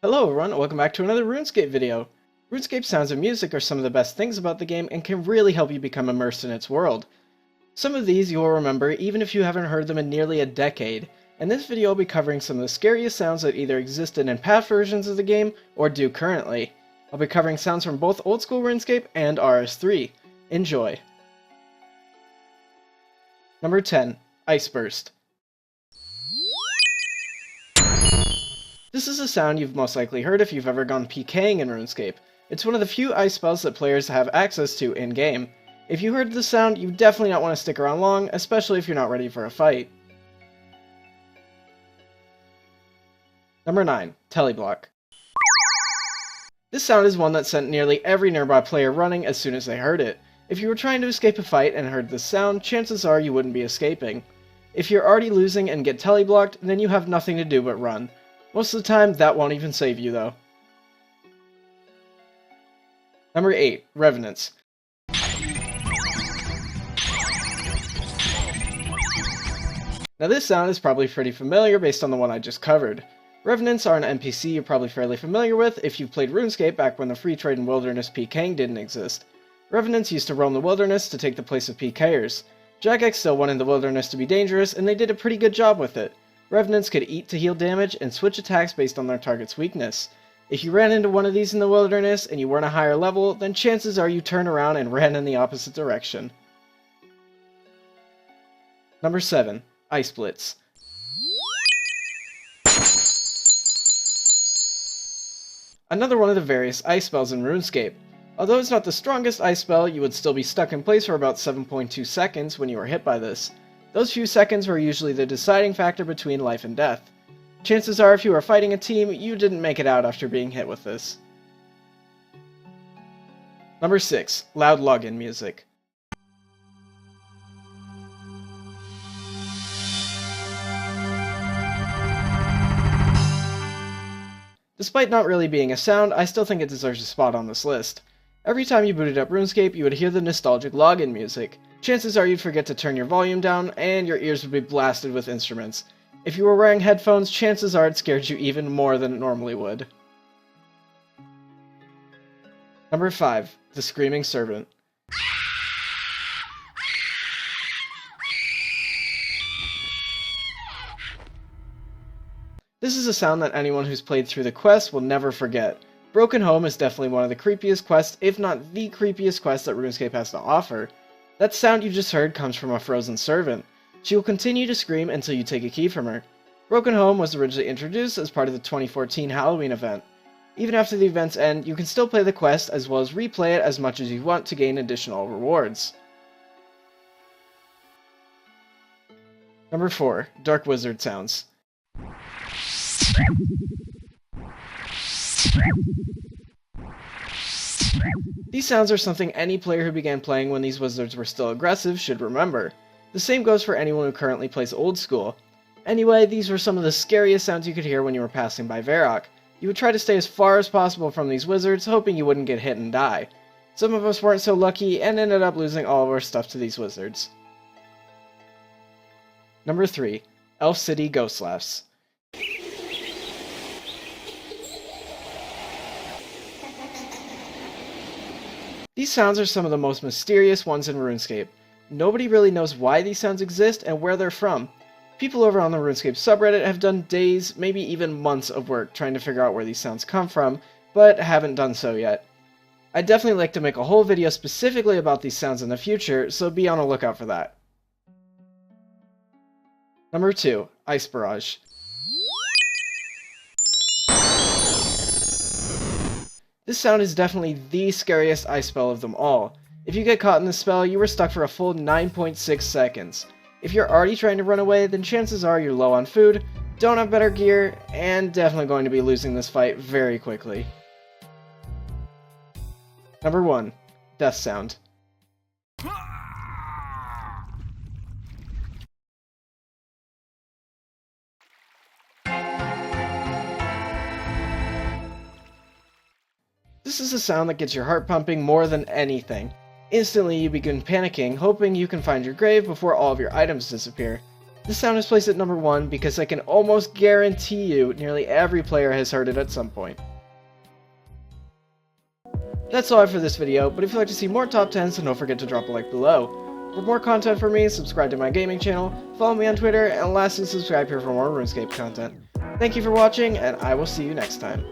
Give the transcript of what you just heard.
Hello everyone, welcome back to another RuneScape video. RuneScape sounds and music are some of the best things about the game and can really help you become immersed in its world. Some of these you will remember even if you haven't heard them in nearly a decade. In this video I'll be covering some of the scariest sounds that either existed in past versions of the game or do currently. I'll be covering sounds from both old school RuneScape and RS3. Enjoy! Number 10. Ice Burst. This is a sound you've most likely heard if you've ever gone PKing in RuneScape. It's one of the few ice spells that players have access to in-game. If you heard this sound, you definitely not want to stick around long, especially if you're not ready for a fight. Number 9. Teleblock. This sound is one that sent nearly every nearby player running as soon as they heard it. If you were trying to escape a fight and heard this sound, chances are you wouldn't be escaping. If you're already losing and get teleblocked, then you have nothing to do but run. Most of the time, that won't even save you, though. Number 8. Revenants. Now this sound is probably pretty familiar based on the one I just covered. Revenants are an NPC you're probably fairly familiar with if you've played RuneScape back when the free trade and wilderness PKing didn't exist. Revenants used to roam the wilderness to take the place of PKers. Jagex still wanted the wilderness to be dangerous, and they did a pretty good job with it. Revenants could eat to heal damage and switch attacks based on their target's weakness. If you ran into one of these in the wilderness and you weren't a higher level, then chances are you turned around and ran in the opposite direction. Number 7. Ice Blitz. Another one of the various ice spells in RuneScape. Although it's not the strongest ice spell, you would still be stuck in place for about 7.2 seconds when you were hit by this. Those few seconds were usually the deciding factor between life and death. Chances are if you were fighting a team, you didn't make it out after being hit with this. Number 6. Loud login music. Despite not really being a sound, I still think it deserves a spot on this list. Every time you booted up RuneScape, you would hear the nostalgic login music. Chances are you'd forget to turn your volume down, and your ears would be blasted with instruments. If you were wearing headphones, chances are it scared you even more than it normally would. Number 5. The Screaming Servant. This is a sound that anyone who's played through the quest will never forget. Broken Home is definitely one of the creepiest quests, if not the creepiest quest that RuneScape has to offer. That sound you just heard comes from a frozen servant. She will continue to scream until you take a key from her. Broken Home was originally introduced as part of the 2014 Halloween event. Even after the events end, you can still play the quest as well as replay it as much as you want to gain additional rewards. Number 4. Dark Wizard Sounds. These sounds are something any player who began playing when these wizards were still aggressive should remember. The same goes for anyone who currently plays old school. Anyway, these were some of the scariest sounds you could hear when you were passing by Varrock. You would try to stay as far as possible from these wizards, hoping you wouldn't get hit and die. Some of us weren't so lucky and ended up losing all of our stuff to these wizards. Number 3. Elf City Ghost Laughs. These sounds are some of the most mysterious ones in RuneScape. Nobody really knows why these sounds exist and where they're from. People over on the RuneScape subreddit have done days, maybe even months of work trying to figure out where these sounds come from, but haven't done so yet. I'd definitely like to make a whole video specifically about these sounds in the future, so be on the lookout for that. Number 2. Ice Barrage. This sound is definitely the scariest ice spell of them all. If you get caught in this spell, you were stuck for a full 9.6 seconds. If you're already trying to run away, then chances are you're low on food, don't have better gear, and definitely going to be losing this fight very quickly. Number 1. Death Sound. This is a sound that gets your heart pumping more than anything. Instantly you begin panicking, hoping you can find your grave before all of your items disappear. This sound is placed at number 1 because I can almost guarantee you nearly every player has heard it at some point. That's all I have for this video, but if you'd like to see more top 10s, then don't forget to drop a like below. For more content from me, subscribe to my gaming channel, follow me on Twitter, and lastly subscribe here for more RuneScape content. Thank you for watching, and I will see you next time.